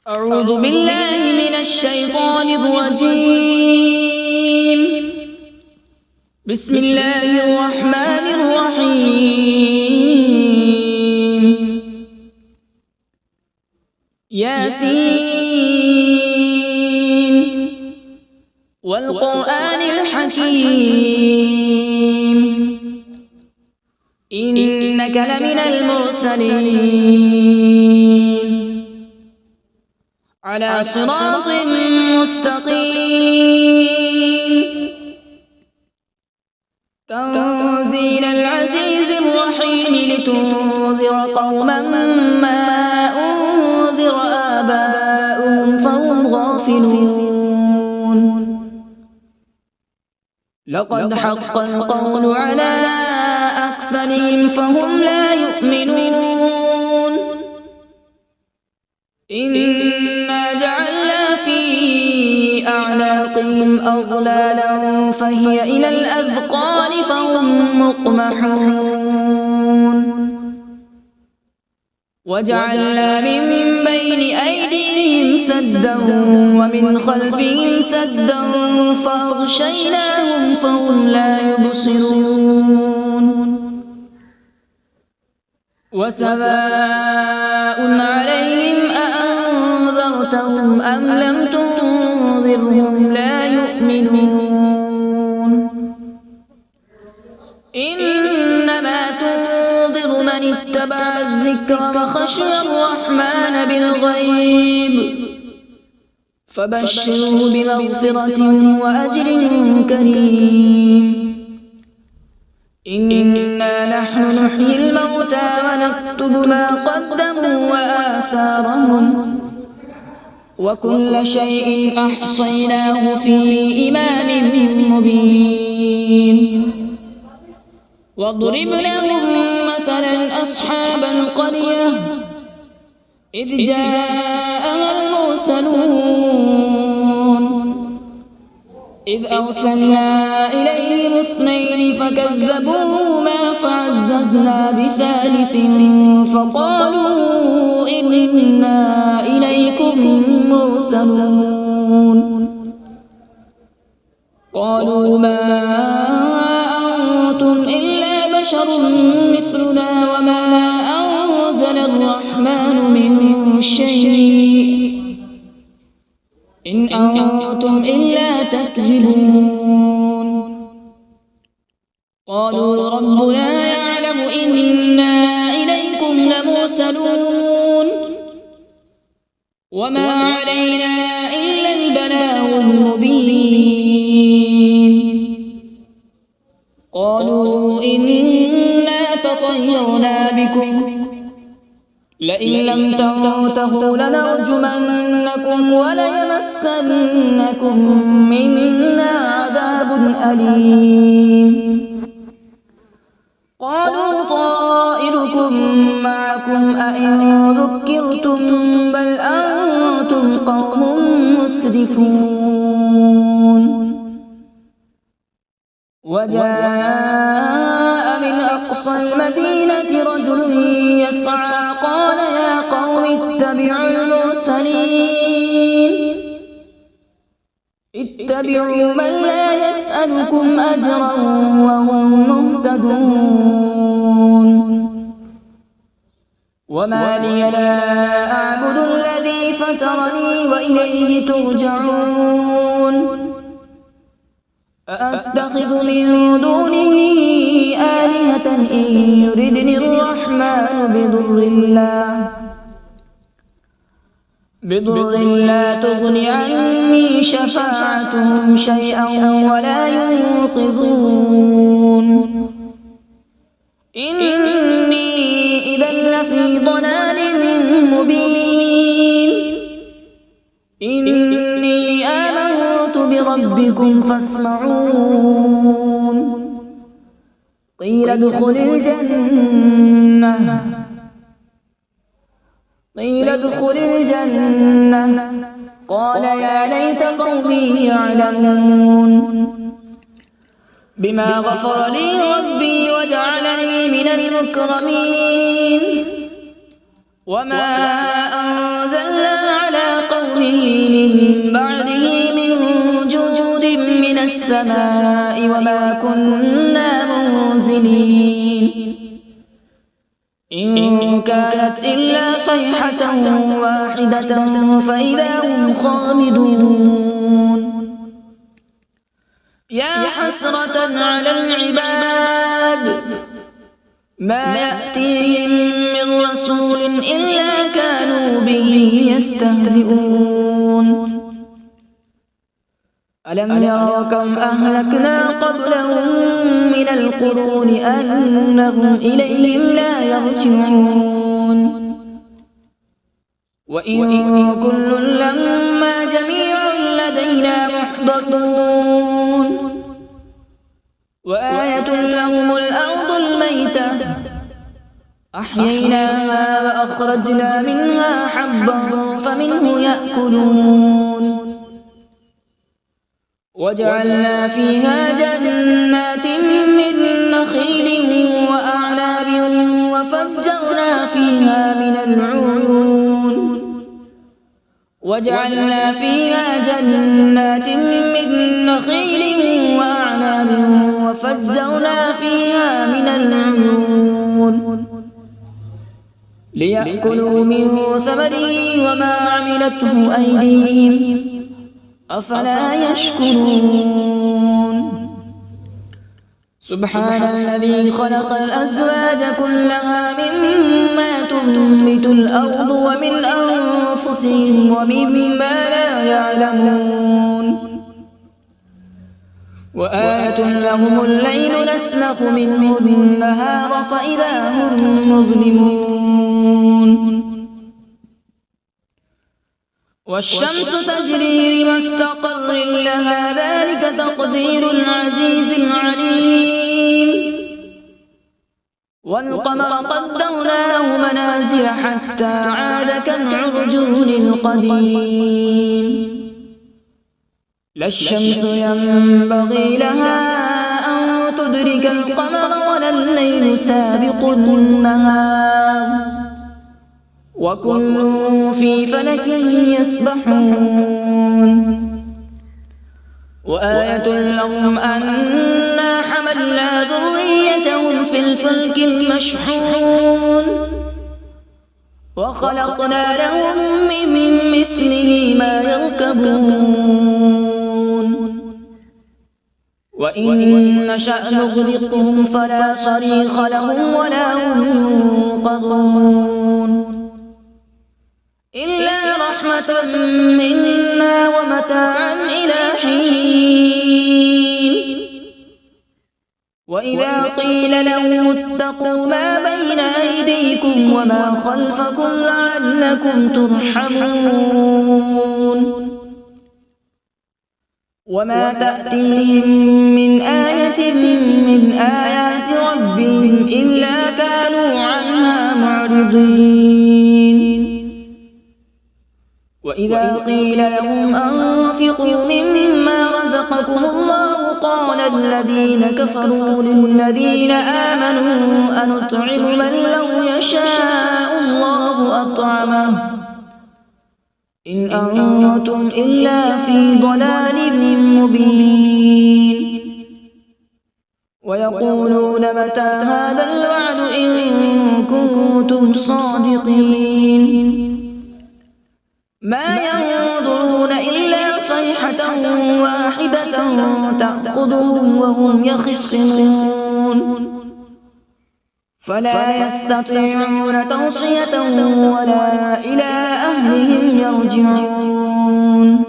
أعوذ بالله من الشيطان الرجيم. بسم الله الرحمن الرحيم. ياسين والقرآن الحكيم إنك لمن المرسلين على صراط مستقيم تنزيل العزيز الرحيم لتنذر قوما ما أنذر آباؤهم فهم غافلون. لقد حق القول على أكثرهم فهم لا يؤمنون. إنا جعلنا في أعناقهم أغلالا فهي إلى الأذقان فهم مقمحون. وجعلنا من بين أيديهم سدا ومن خلفهم سدا فأغشيناهم فهم لا يبصرون. وسواء عليهم أأنذرتهم أم لم تنذرهم لا يؤمنون. إنما تنذر من اتبع الذكر وخشي الرحمن بالغيب فبشره بمغفرة وأجر كريم. إنا نحن نحيي الموتى ونكتب ما قدموا وآثارهم وكل شيء أحصيناه في إمام مبين. واضرب لهم مثلا أصحاب القرية إذ جاءها المرسلون إذ أرسلنا إليهم اثنين فكذبوهما فعززنا بثالث فقالوا إنا إليكم مرسلون. قالوا ما أنتم إلا بشر مثلنا وما أنزل الرحمن من شيء إن أنتم إلا تكذبون. قالوا ربنا يعلم إنا إليكم لمرسلون وما علينا إلا البلاغ المبين. قالوا إنا تطيرنا بكم لئن لم تنتهوا لنرجمنكم وليمسنكم منا عذاب أليم. قالوا طائركم معكم أئن ذكرتم بل أنتم قوم مسرفون. وجاء من أقصى المدينة رجل يسعى قال يا قوم اتبعوا المرسلين اتبعوا من لا يسألكم أجرا وهم مهتدون. وما لي لا أعبد الذي فطرني وإليه ترجعون. أأتخذ من دونه آلهة إن يردني الرحمن بضر لا تغن عني شفاعتهم شيئا ولا ينقذون. إني إذا لفي ضلال مبين. إني آمنت بربكم فاسمعون. قيل ادخل الجنة قال يا ليت قومي يعلمون. بما غفر لي ربي وجعلني من المكرمين. وما أنزلنا على قومه من بعده من جود من السماء وما كنا منزلين إن كانت إلا صيحة واحدة فإذا هم خامدون يا حسرة على العباد ما يأتيهم من رسول إلا كانوا به يستهزئون ألم يروا كم أهلكنا قبلهم من القرون أنهم إليهم لا يرجعون وإن كل لما جميع لدينا محضرون وآية لهم الأرض الميتة أحييناها وأخرجنا منها حبا فمنه يأكلون وجعلنا فيها جنات من نخيل وأعناب وفجرنا فيها من العيون وجعلنا فيها جنات من نخيل وأعناب وفجرنا فيها من العيون ليأكلوا من ثمره وما عملته أيديهم أفلا يشكرون سبحان الذي خلق الأزواج كلها مما تنبت الأرض ومن أنفسهم ومما لا يعلمون وآية لهم الليل نسلخ منه النهار فإذا هم مظلمون والشمس تجري لمستقر لها ذلك تقدير العزيز العليم والقمر قدرناه منازل حتى عاد كالعرجون القديم لا الشمس ينبغي لها أن تدرك القمر ولا الليل سابق النهار وكل في فلك يسبحون وآية لهم أنا حملنا ذريتهم في الفلك المشحون وخلقنا لهم من مثله ما يركبون وإن نشأ نغرقهم فلا صريخ لهم ولا هم ينقذون إلا رحمة منا ومتاعا إلى حين وإذا قيل لهم اتقوا ما بين أيديكم وما خلفكم لعلكم ترحمون وما تأتيهم من آية من آيات ربهم إلا كانوا عنها معرضين وإذا قيل لهم أنفقوا مما رزقكم الله قال الذين كفروا للذين آمنوا أنطعم من لو يشاء الله أطعمه إن أنتم إلا في ضلال مبين ويقولون متى هذا الوعد إن كنتم صادقين ما ينظرون إلا صيحة واحدة تأخذهم وهم يخصمون فلا يستطيعون توصية ولا إلى أهلهم يرجعون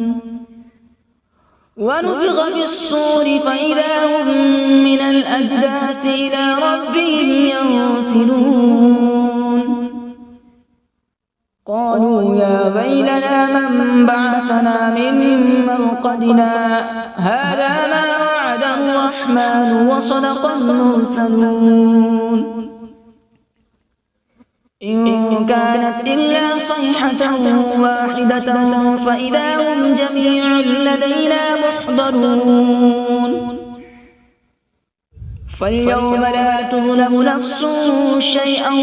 ونفخ في الصور فإذا هم من الأجداث إلى ربهم ينسلون قالوا يا ويلنا من بعثنا من مرقدنا هذا ما وعد الرحمن وصدق المرسلون إن كانت إلا صيحة واحدة فإذا هم جميع لدينا محضرون فاليوم لا تظلم نفس شيئا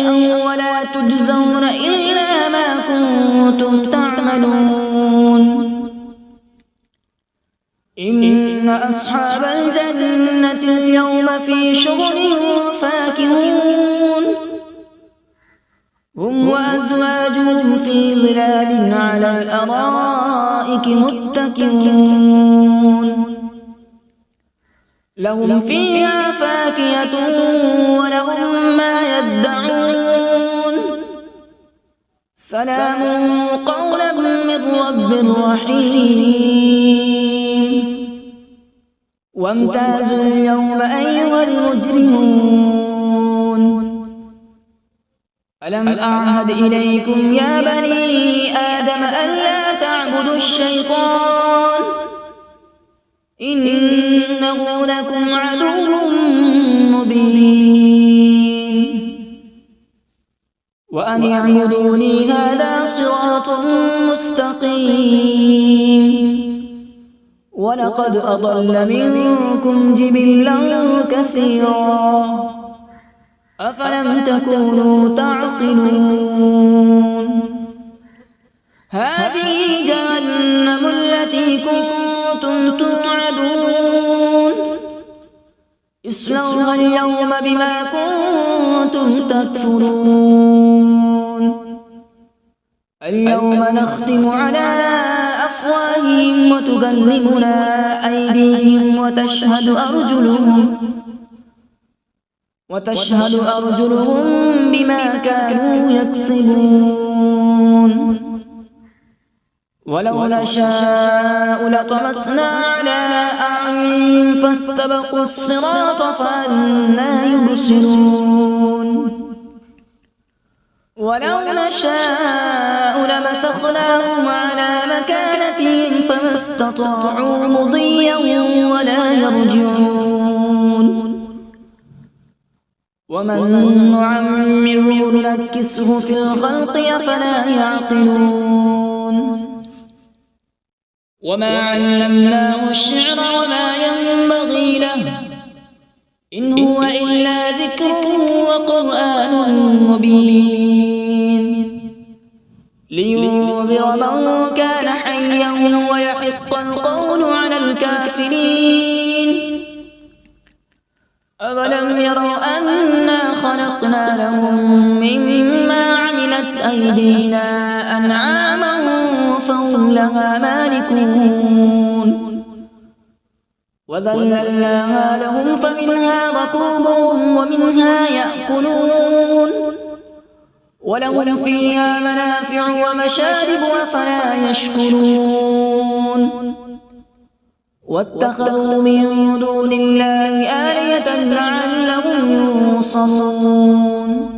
ولا تجزون إلا ما كنتم تعملون إن أصحاب الجنة اليوم في شغل فاكهون هم وأزواجهم في ظلال على الأرائك متكئون لهم فيها فاكهة ولهم ما يدعون سلام قولا من رب رحيم وامتازوا اليوم أيها المجرمون ألم أعهد إليكم يا بني آدم ألا تعبدوا الشيطان إنه لكم عدو مبين وأن اعبدوني هذا صراط مستقيم ولقد أضل منكم جبلا كثيرا أفلم تكونوا تعقلون هذه جهنم التي كنتم توعدون اصلوها اليوم بما كنتم تكفرون اليوم نختم على أفواههم وتكلمنا أيديهم وتشهد أرجلهم بما كانوا يكسبون ولو نشاء لطمسنا على أعينهم فاستبقوا الصراط فأنى يبصرون ولو نشاء لمسخناهم على مكانتهم فما استطاعوا مضيا ولا يرجعون ومن نعمره ننكسه في الخلق أفلا يعقلون وما علمناه الشعر وما ينبغي له إن هو إلا ذكر وقرآن مبين لينذر من كان حيا ويحق القول على الكافرين أولم يروا أنا خلقنا لهم مما عملت أيدينا أنعاما فهم لها مالكون وذللناها لهم فمنها ركوبهم ومنها يأكلون ولهم فيها منافع ومشارب أفلا يشكرون واتخذوا من دون الله آلهة لعلهم ينصرون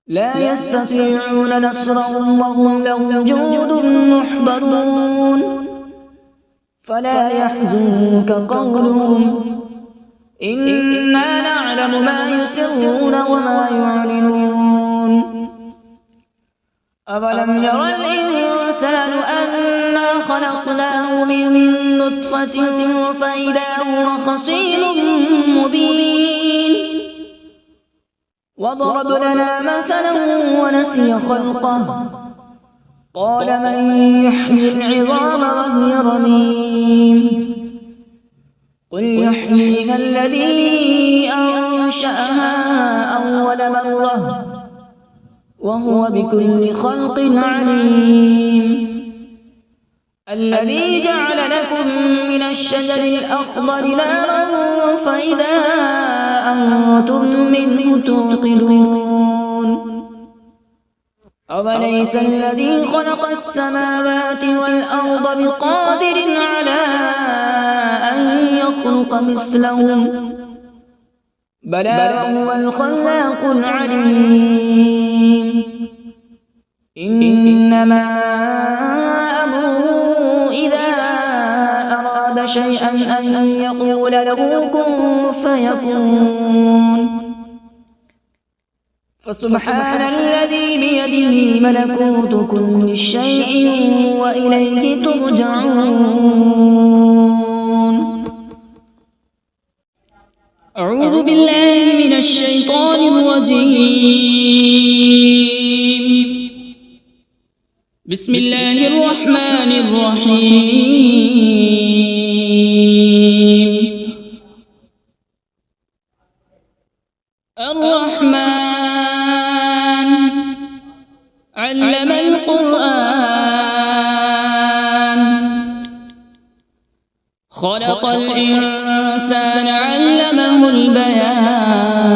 لا يستطيعون نصرهم وهم لهم جند محضرون فلا يحزنك قولهم إنا نعلم ما يسرون وما يعلنون أولم ير الإنسان أنا خلقناه من نطفة فإذا هو خصيم مبين وضرب لنا مثلا ونسي خلقه قال من يحيي العظام وهي رميم قل يحييها الذي أنشأها أول مرة وهو بكل خلق عليم الذي جعل لكم من الشجر الأخضر نارا فإذا أنتم منه توقدون أوليس الذي خلق السماوات والأرض بقادر على أن يخلق مثلهم بلى وهو الخلاق العليم إنما أمره إذا أراد شيئا أن يقول له كن فيكون فسبحان الذي بيده ملكوت كل شيء وإليه ترجعون أعوذ بالله من الشيطان الرجيم بسم الله الرحمن الرحيم القرآن خلق الإنسان علمه البيان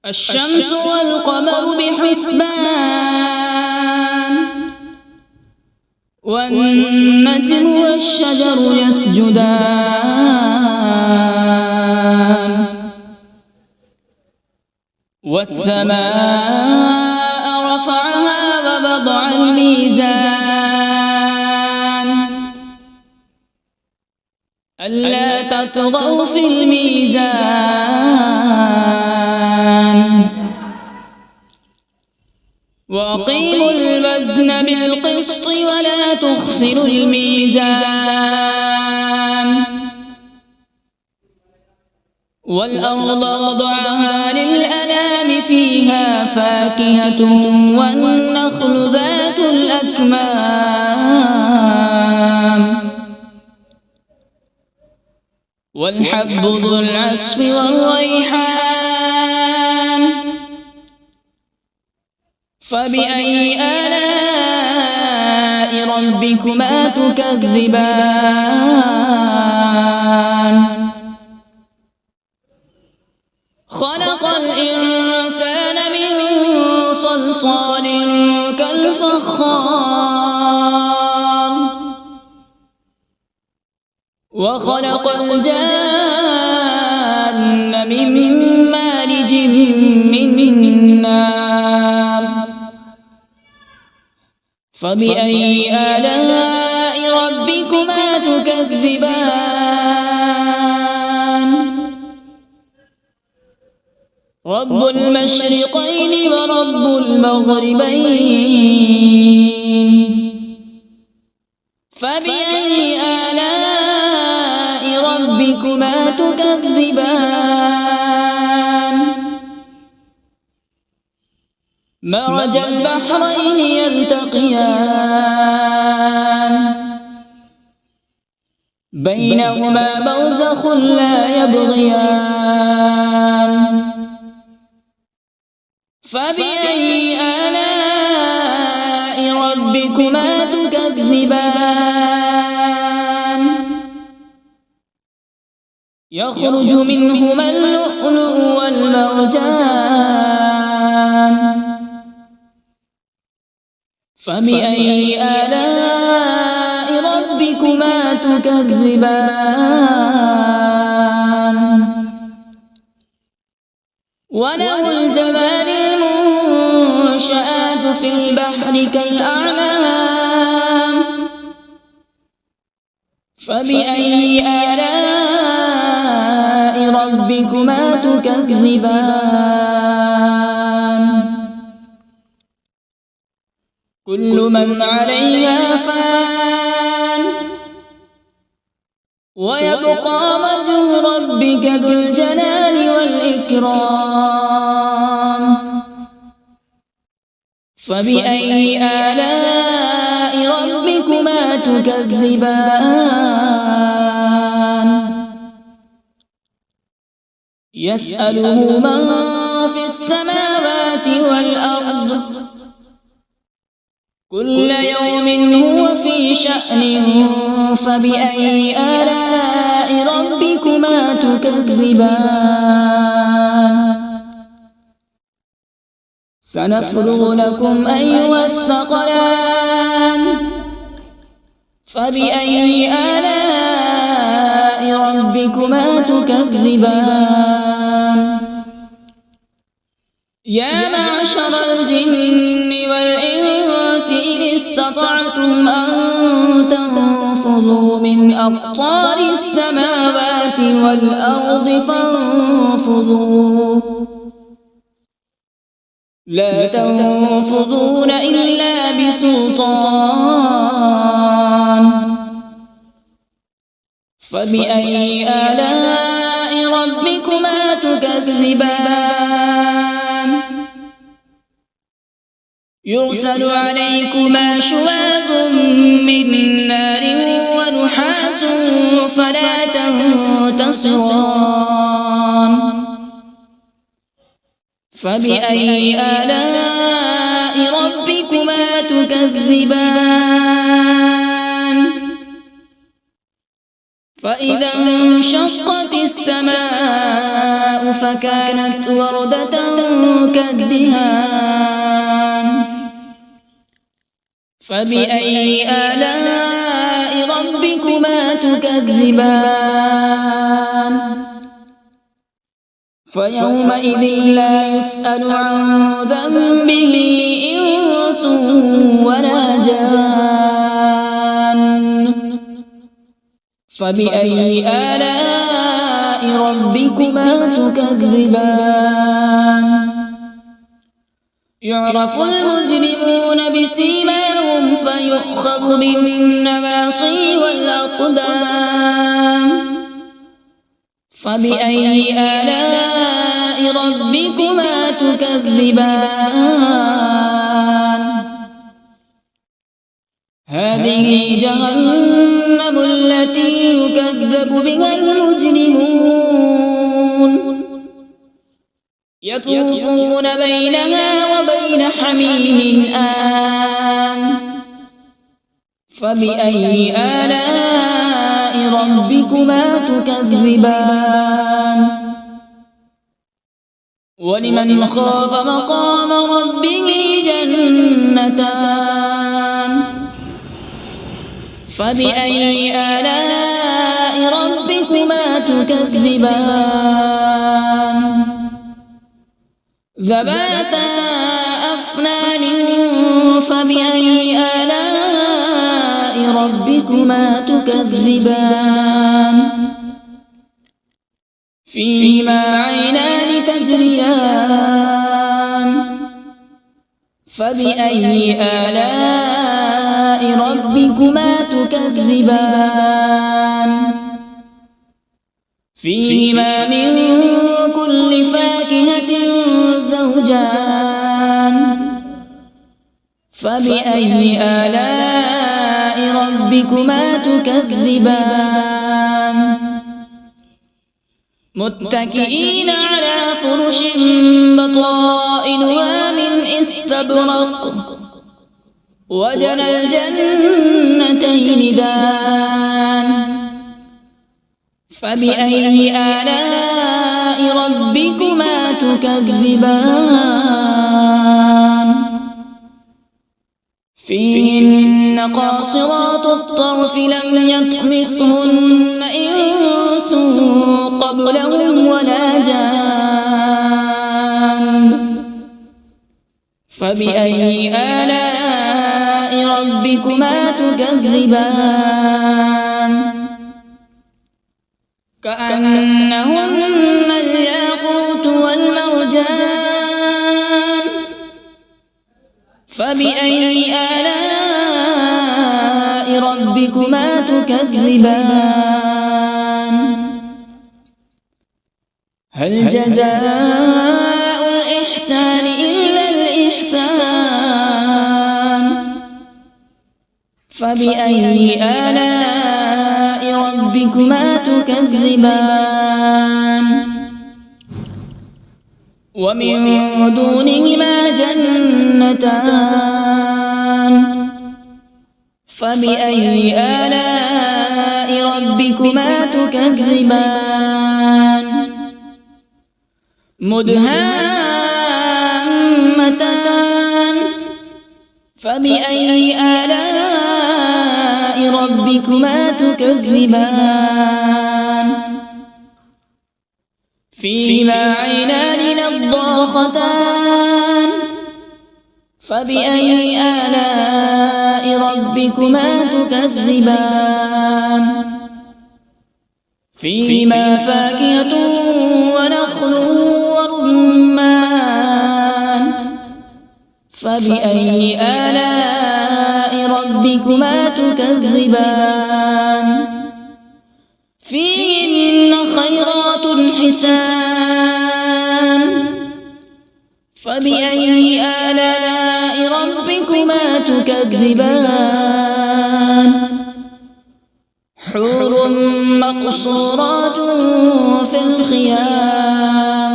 الشمس والقمر بحسبان والنجم والشجر يسجدان والسماء رفعها ووضع الميزان ألا تطغوا في الميزان وأقيموا الوزن بالقسط ولا تخسروا الميزان والأرض وضعها للأنام فيها فاكهة والنخل ذات الأكمام والحب ذو العصف والريحان فبأي آلاء ربكما تكذبان خلق الإنسان من صلصال كالفخار وخلق الجان من مارج من نار فبأي آلاء ربكما تكذبان رب المشرقين ورب المغربين فبأي آلاء ربكما تكذبان مرج البحرين يلتقيان بينهما برزخ لا يبغيان فبأي آلاء ربكما تكذبان يخرج منهما اللؤلؤ والمرجان فبأي آلاء ربكما تكذبان وله الجوار المنشآت في البحر كالأعلام فبأي آلاء ربكما تكذبان كل من عليها فان ويبقى وجه ربك ذو الجلال والإكرام فبأي آلاء ربكما تكذبان يسأله من في السماوات والأرض كل يوم هو في شأن فبأي آلاء ربكما تكذبان سنفرغ لكم أيها الثقلان فبأي آلاء ربكما تكذبان يا معشر الجن والإنس إن استطعتم أن تنفذوا من أقطار السماوات والأرض فانفذوا لا تنفذون إلا بسلطان فبأي آلاء ربكما تكذبان يرسل عليكما شواظ من نار ونحاس فلا تنتصران فبأي آلاء ربكما تكذبان فإذا انشقت السماء فكانت وردة كالدهان فبأي آلاء ربكما تكذبان فيومئذ لا يسأل عن ذنبه إنس ولا جان فبأي آلاء ربكما تكذبان يعرف المجرمون بسيماهم فيؤخذ بالنواصي والأقدام فبأي آلاء ربكما تكذبان هذه جهنم التي يكذب بها المجرمون يطوفون بينها وبين حميم آن فبأي آلاء ربكما تكذبان ولمن خاف مقام ربه جنتان فبأي آلاء ربكما تكذبان ذواتا أفنان فبأي آلاء ربكما تكذبان فيهما عينان تجريان فبأي آلاء ربكما تكذبان فيهما من كل فاكهة زوجان فبأي آلاء ربكما تكذبان متكئين على فرش بطائنها من استبرق وجنى الجنتين دان فبأي آلاء ربكما تكذبان فيهن قاصرات الطرف لم يطمثهن إنس قبلهم ولا جان فبأي آلاء ربكما تكذبان كأنهن الياقوت والمرجان فبأي آلاء ربكما تكذبان هل جزاء الإحسان إلا الإحسان فبأي آلاء ربكما تكذبان ومن دونهما جنتان فبأي آلاء ربكما تكذبان مدهامتان فبأي آلاء ربكما تكذبان فيهما عينان نضاختان فبأي آلاء ربكما تكذبان فيهما فاكهة ونخل ورمان فبأي آلاء ربكما تكذبان فيهن خيرات حسان فبأي آلاء ربكما تكذبان حور مقصورات في الخيام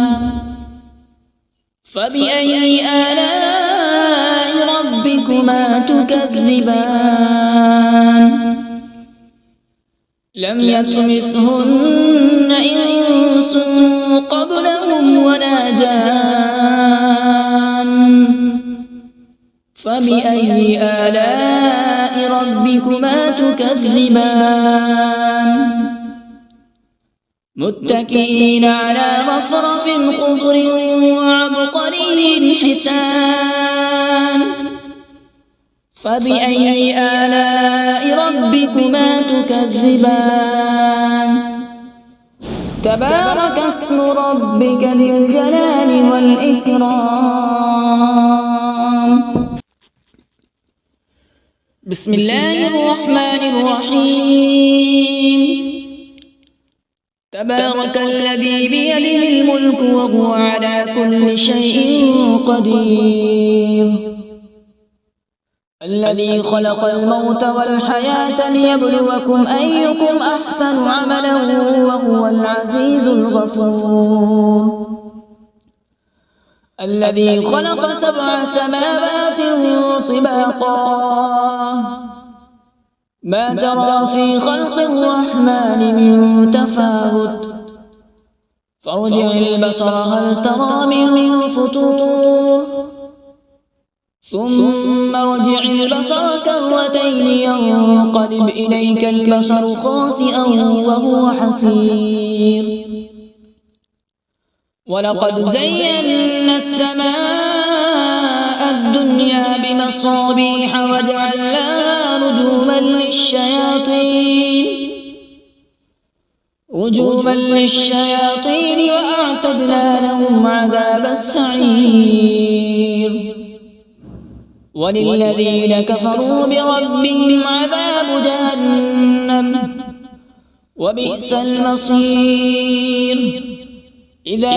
فبأي آلاء ربكما تكذبان لم يطمثهن إنس قبلهم ولا جان فبأي آلاء ربكما تكذبان متكئين على رفرف خضر وعبقري حسان فبأي آلاء ربكما تكذبان تبارك اسم ربك ذي الجلال والإكرام. بسم الله الرحمن الرحيم. تبارك الذي بيده الملك وهو على كل شيء قدير الذي خلق الموت والحياة ليبلوكم أيكم أحسن عملا وهو العزيز الغفور الذي خلق 7 سماوات طباقا ما ترى في خلق الرحمن من تفاوت فارجع البصر هل ترى من فطور ثم ارجع البصر كرتين ينقلب إليك البصر خاسئا وهو حسير ولقد زينا السماء الدنيا بمصابيح وجعلناها رجوما للشياطين وأعتدنا لهم عذاب السعير وللذين كفروا بربهم عذاب جهنم وبئس المصير إذا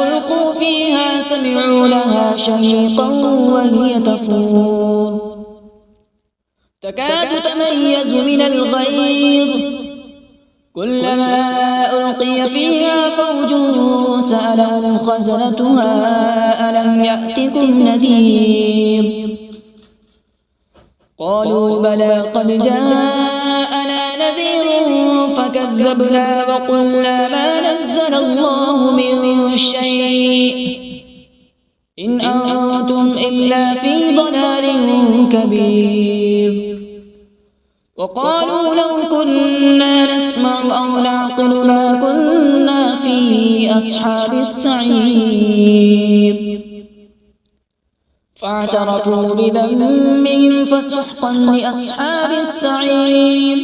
ألقوا فيها سمعوا لها شهيقا وهي تفور تكاد تميز من الغيظ كلما ألقي فيها فوج سألهم خزنتها ألم يأتكم نذير قالوا بلى قد جاءنا نذير فكذبنا وقلنا ما نزل الله من شيء إن أنتم إلا في ضلال كبير وقالوا لو كنا نسمع أو نعقل ما كنا في أصحاب السعير فاعترفوا بذنبهم فسحقا لأصحاب السعير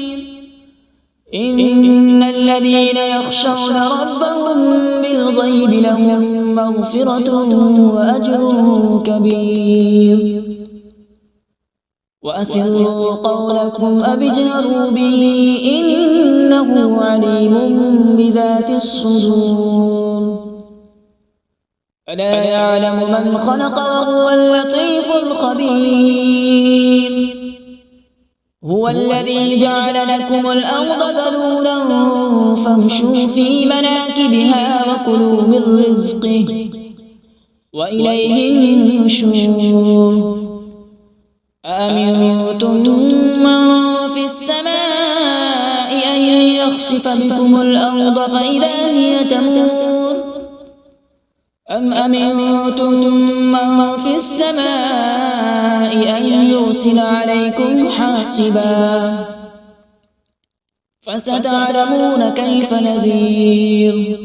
إن الذين يخشون ربهم بالغيب لهم مغفرة وأجر كبير وأسروا قولكم أو اجهروا به إنه عليم بذات الصدور ألا يعلم من خلق وهو اللطيف الخبير هو الذي جعل لكم الأرض ذلولا فامشوا في مناكبها وكلوا من رزقه وإليه النشور أأمنتم من في السماء أن يخسف بكم الأرض فإذا هي تمور أم أمنتم من في السماء أن يرسل عليكم حاصبا فستعلمون كيف نذير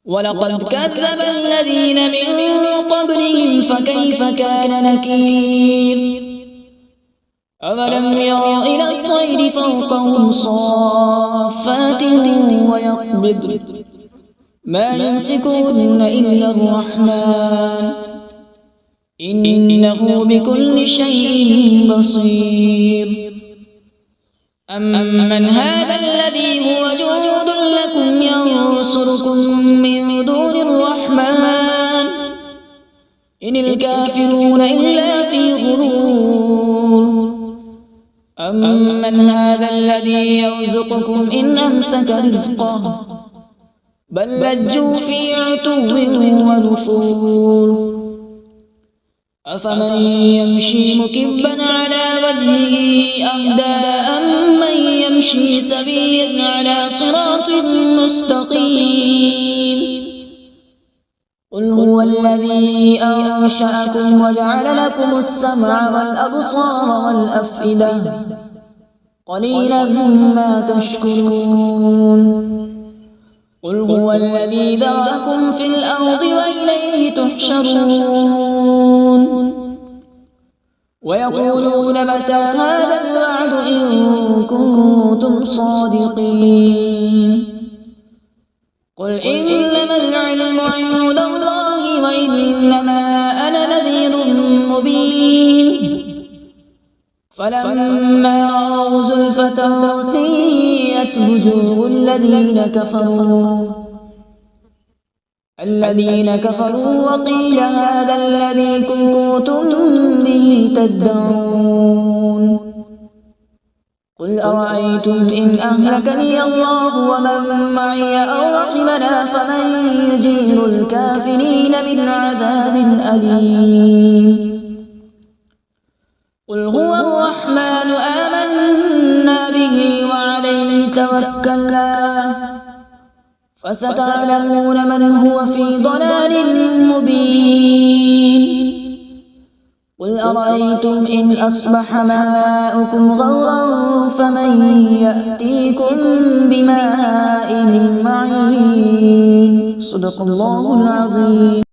ولقد كذب الذين من قبلهم فكيف كان نكير أولم يروا إلى الطير فوقهم صافات ويقبض ما يمسكهن إلا الرحمن إنه بكل شيء بصير أمن هذا الذي هو جند لكم ينصركم من دون الرحمن إن الكافرون إلا في غرور أمن هذا الذي يرزقكم إن أمسك رزقه بل لجوا في عتو ونفور أفمن يمشي مكبا على وجهه أهدى أمن يمشي سويا على صراط مستقيم قل هو الذي أنشأكم وجعل لكم السمع والأبصار والأفئدة قليلا ما تشكرون قل هو الذي ذرأكم في الأرض وإليه تحشرون ويقولون متى هذا الوعد إن كنتم صادقين قل إنما العلم عند الله وإنما أنا نذير مبين فلما رأوا زلفة سيئت وجوه الذين كفروا وقيل هذا الذي كنتم به تدعون قل أرأيتم إن أهلكني الله ومن معي أو رحمنا فمن يجير الكافرين من عذاب أليم قل هو الرحمن آمنا به وعليه توكلنا فستعلمون من هو في ضلال مبين قل أرأيتم إن أصبح ماؤكم غورا فمن يأتيكم بماء معين صدق الله العظيم.